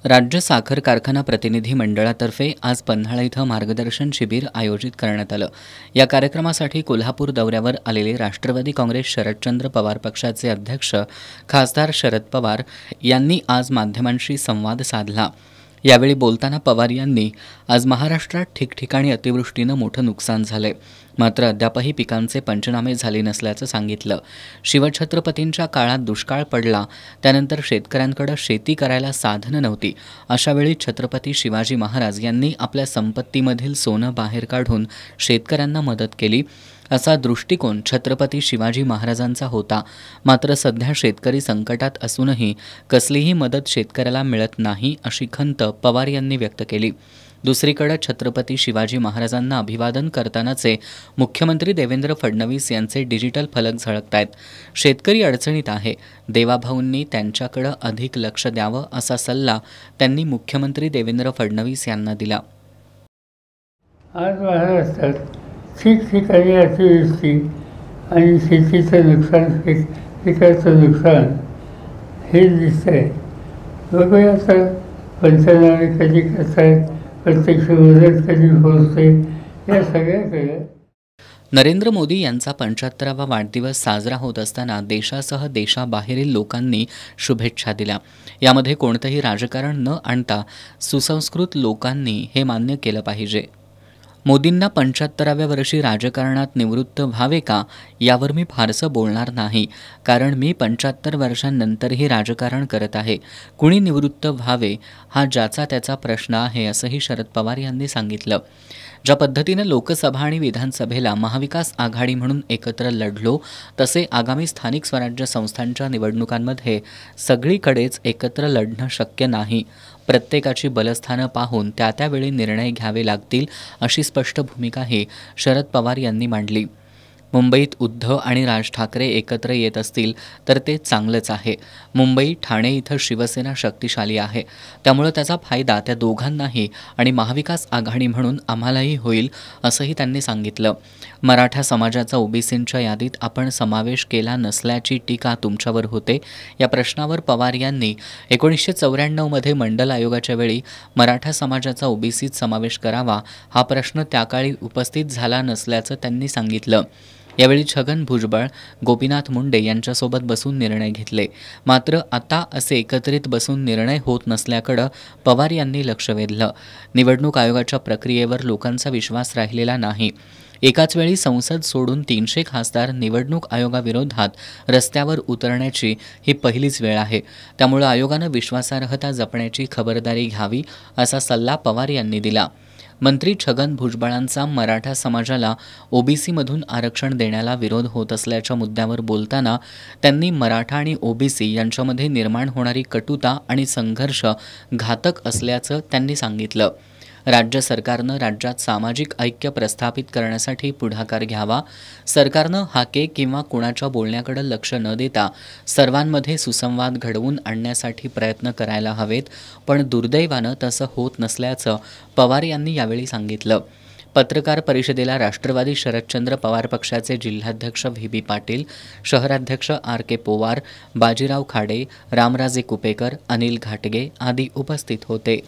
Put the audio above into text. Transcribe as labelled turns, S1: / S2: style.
S1: राज्य साखर कारखाना प्रतिनिधी मंडळातर्फे आज पन्हाळा इथं मार्गदर्शन शिबिर आयोजित करण्यात आलं। या कार्यक्रमासाठी कोल्हापूर दौऱ्यावर आलेले राष्ट्रवादी काँग्रेस शरदचंद्र पवार पक्षाचे अध्यक्ष खासदार शरद पवार यांनी आज माध्यमांशी संवाद साधला। यावेळी बोलताना पवार यांनी आज महाराष्ट्रात ठिकठिकाणी अतिवृष्टीनं मोठं नुकसान झालंय, मात्र अद्यापही पिकांचे पंचनामे झाले नसल्याचं सांगितलं। शिवछत्रपतींच्या काळात दुष्काळ पडला, त्यानंतर शेतकऱ्यांकडे शेती करायला साधनं नव्हती। अशावेळी छत्रपती शिवाजी महाराज यांनी आपल्या संपत्तीमधील सोनं बाहेर काढून शेतकऱ्यांना मदत केली, असा दृष्टिकोन छत्रपती शिवाजी महाराजांचा होता। मात्र सध्या शेतकरी संकटात असूनही कसलीही मदत शेतकऱ्याला मिळत नाही, अशी खंत पवार यांनी व्यक्त केली। दुसरीकडे छत्रपती शिवाजी महाराजांना अभिवादन करतानाचे मुख्यमंत्री देवेंद्र फडणवीस यांचे डिजिटल फलक झळकतायत। शेतकरी अडचणीत आहे, देवाभाऊंनी त्यांच्याकडे अधिक लक्ष द्यावं, असा सल्ला त्यांनी मुख्यमंत्री देवेंद्र फडणवीस यांना दिला।
S2: आज महाराष्ट्रात ठिकठिकाणी अतिवृष्टी आणि शेतीचं नुकसान, पिकाचं नुकसान हे दिसतंय। बघूया आता पंचनामे कधी करतायत, प्रत्यक्ष मदत कधी पोहोचते, या सगळ्याकडे।
S1: नरेंद्र मोदी यांचा 75वा वाढदिवस साजरा होत असताना देशासह देशाबाहेरील लोकांनी शुभेच्छा दिल्या। यामध्ये कोणतंही राजकारण न आणता सुसंस्कृत लोकांनी हे मान्य केलं पाहिजे। मोदींना 75व्या वर्षी राजकारणात निवृत्त व्हावे का, यावर मी फारसं बोलणार नाही, कारण मी 75 वर्षांनंतरही राजकारण करत आहे। कुणी निवृत्त व्हावे हा ज्याचा त्याचा प्रश्न आहे, असंही शरद पवार यांनी सांगितलं। ज्या पद्धतीनं लोकसभा आणि विधानसभेला महाविकास आघाडी म्हणून एकत्र लढलो, तसे आगामी स्थानिक स्वराज्य संस्थांच्या निवडणुकांमध्ये सगळीकडेच एकत्र लढणं शक्य नाही। प्रत्येकाची बलस्थानं पाहून त्यावेळी निर्णय घ्यावे लागतील, अशी स्पष्ट भूमिकाही शरद पवार यांनी मांडली। मुंबईत उद्धव आणि राज ठाकरे एकत्र येत असतील तर ते चांगलंच आहे। मुंबई ठाणे इथं शिवसेना शक्तिशाली आहे, त्यामुळे त्याचा फायदा त्या दोघांनाही आणि महाविकास आघाडी म्हणून आम्हालाही होईल, असंही त्यांनी सांगितलं। मराठा समाजाचा ओबीसींच्या यादीत आपण समावेश केला नसल्याची टीका तुमच्यावर होते। या प्रश्नावर पवार यांनी 1994मध्ये मंडल आयोगाच्या वेळी मराठा समाजाचा ओबीसीत समावेश करावा हा प्रश्न त्याकाळी उपस्थित झाला नसल्याचं त्यांनी सांगितलं। यावेळी छगन भुजबळ, गोपीनाथ मुंडे यांच्यासोबत बसून निर्णय घेतले, मात्र आता असे एकत्रित बसून निर्णय होत नसल्याकडे पवार यांनी लक्ष वेधलं। निवडणूक आयोगाच्या प्रक्रियेवर लोकांचा विश्वास राहिलेला नाही। एकाच वेळी संसद सोडून 300 खासदार निवडणूक आयोगाविरोधात रस्त्यावर उतरण्याची ही पहिलीच वेळ आहे, त्यामुळे आयोगानं विश्वासार्हता जपण्याची खबरदारी घ्यावी, असा सल्ला पवार यांनी दिला। मंत्री छगन भुजबळांचा मराठा समाजाला ओबीसीमधून आरक्षण देण्याला विरोध होत असल्याच्या मुद्द्यावर बोलताना त्यांनी मराठा आणि ओबीसी यांच्यामध्ये निर्माण होणारी कटुता आणि संघर्ष घातक असल्याचं त्यांनी सांगितलं। राज्य सरकारनं राज्यात सामाजिक ऐक्य प्रस्थापित करण्यासाठी पुढाकार घ्यावा। सरकारनं हाके किंवा कुणाच्या बोलण्याकडे लक्ष न देता सर्वांमध्ये सुसंवाद घडवून आणण्यासाठी प्रयत्न करायला हवेत, पण दुर्दैवानं तसं होत नसल्याचं पवार यांनी यावेळी सांगितलं। पत्रकार परिषदेला राष्ट्रवादी शरदचंद्र पवार पक्षाचे जिल्हाध्यक्ष व्ही पाटील, शहराध्यक्ष RK पोवार, बाजीराव खाडे, रामराजे कुपेकर, अनिल घाटगे आदी उपस्थित होते।